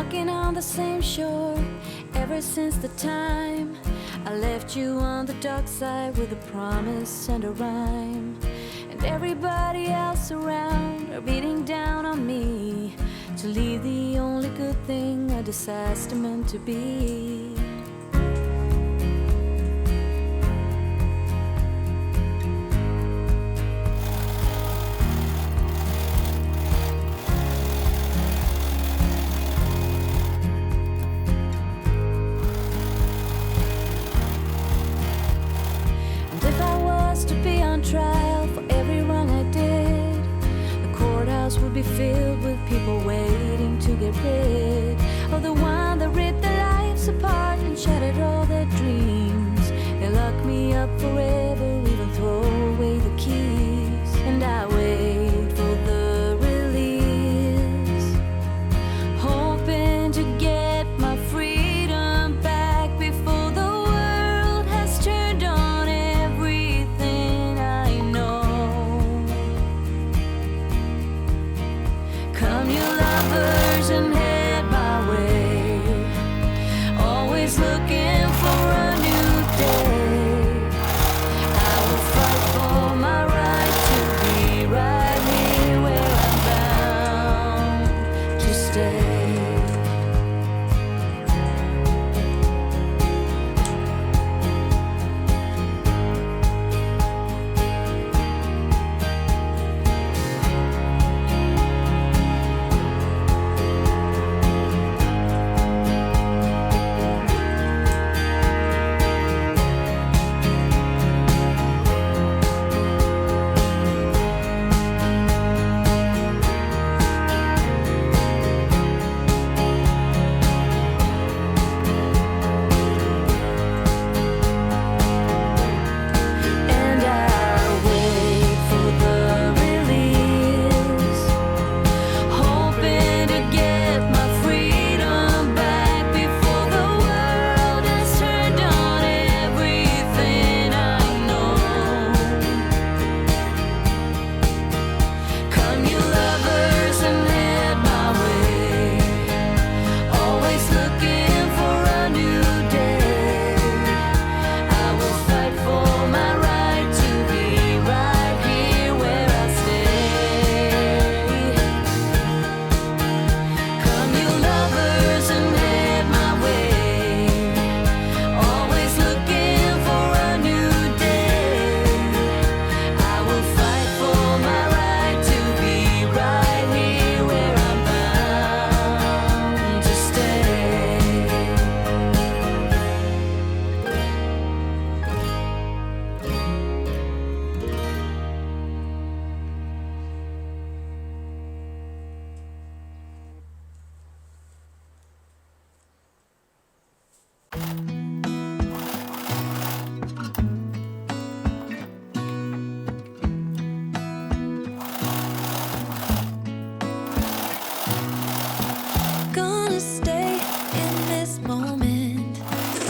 walking on the same shore ever since the time I left you on the dark side with a promise and a rhyme. And everybody else around are beating down on me to leave the only good thing a disaster meant to be. Trial for every wrong I did, the courthouse would be filled with people waiting to get rid of the one that ripped their lives apart and shattered all their dreams. They lock me up forever, even throw away the keys. And I wait for the release, hoping to get my freedom back before the world has turned on everything I know. Come, you lovers, and head my way, always looking for a new day. I will fight for my right to be right here where I'm bound to stay. Gonna stay in this moment,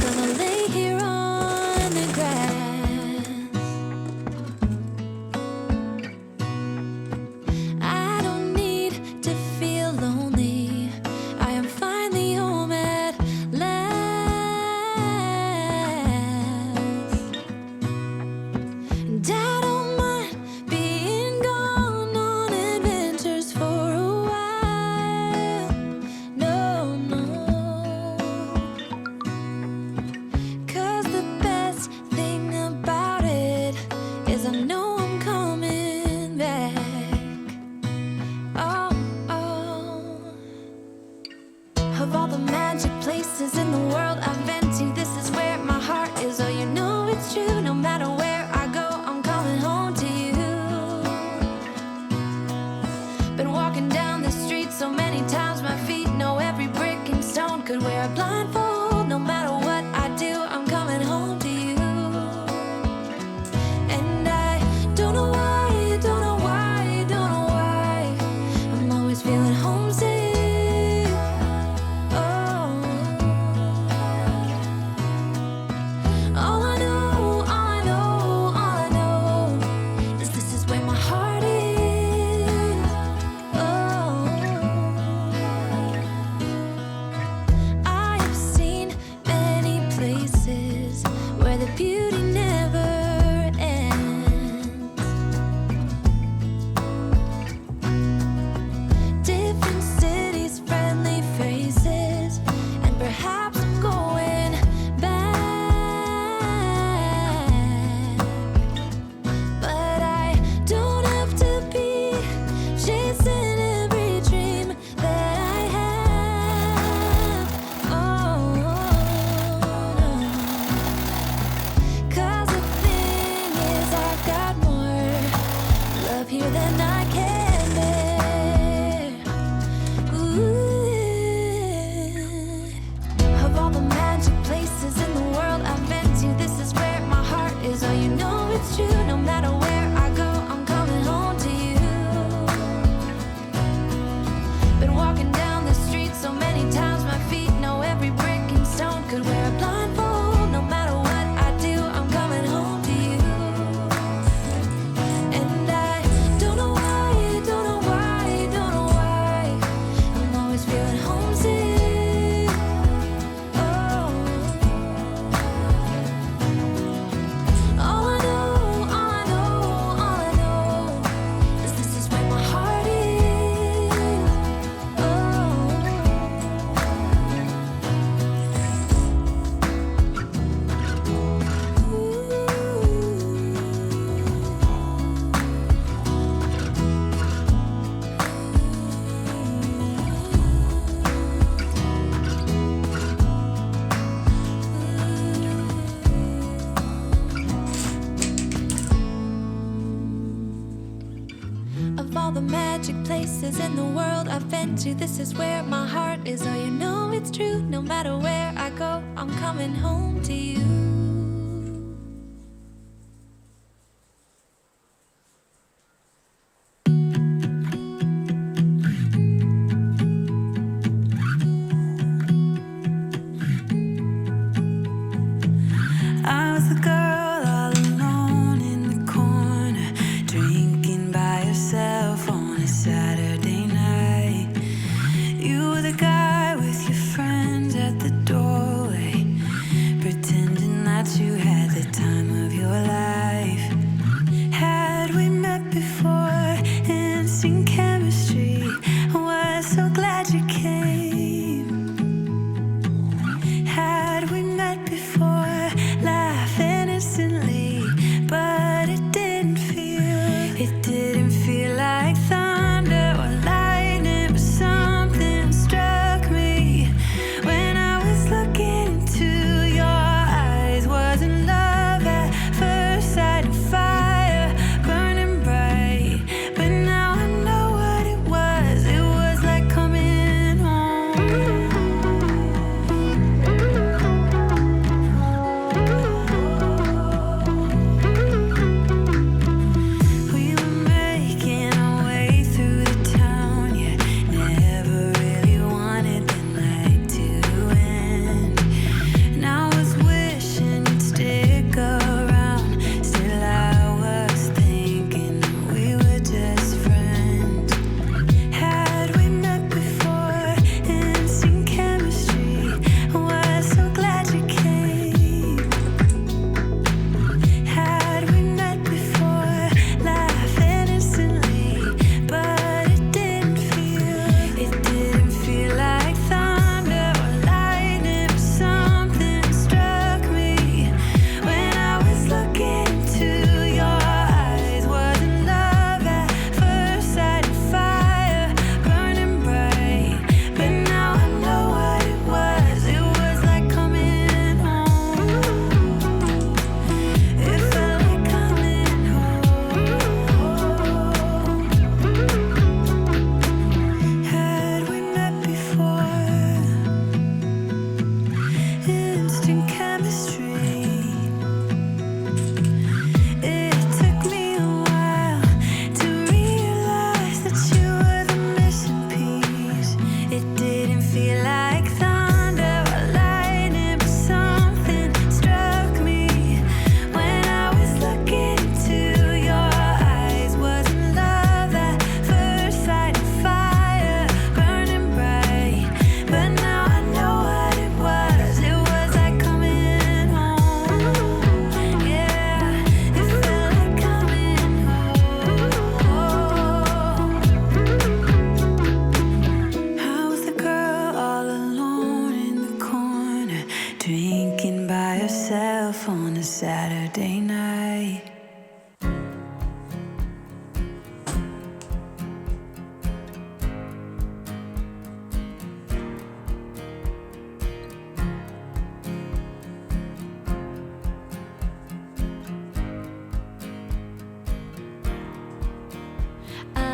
gonna lay here on the grass. I don't need to feel lonely, I am finally home at last. And I don't mind being gone on adventures for a while. No, no. 'Cause the best thing about it is I know I'm coming back. Oh, oh. Of all the magic places in the world I've been to, this is where my heart is. Oh, you know it's true. No matter where I go, I'm coming home to you. Been walking down the street so many times, my feet know every brick and stone. Could wear a blindfold. No matter what I do, I'm coming home to you. And I don't know why, don't know why, don't know why, I'm always feeling homesick. Oh, all I know, all I know, all I know is this is where my heart is. Oh, closer than I can bear. Ooh. Of all the magic places in the world I've been to, this is where my heart is. Oh, you know it's true. No matter where I go, I'm coming home to you. Been walking down the street so many times, my feet know every brick and stone. Could wear a blindfold, no matter what I do, I'm coming home to you. And I don't know why, don't know why, don't know why, I'm always feeling homesick. Oh, all I know, all I know, all I know is this is where my heart is. Of all the magic places in the world I've been to, this is where my heart is. Oh, you know it's true. No matter where I go, I'm coming home to you. I was the girl all alone in the corner, drinking by yourself on a Saturday night. You were the guy with your friends at the doorway, pretending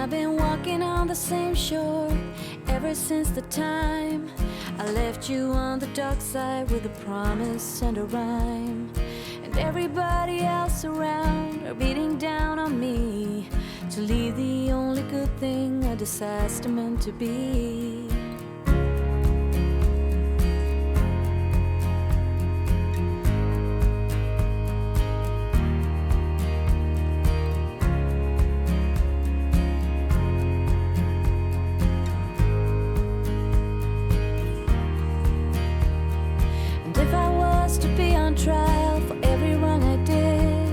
I've been walking on the same shore ever since the time I left you on the dark side with a promise and a rhyme. And everybody else around are beating down on me to leave the only good thing a disaster meant to be. To be on trial for every wrong I did,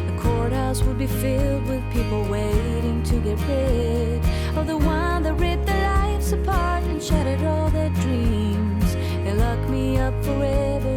the courthouse would be filled with people waiting to get rid of the one that ripped their lives apart and shattered all their dreams. They locked me up forever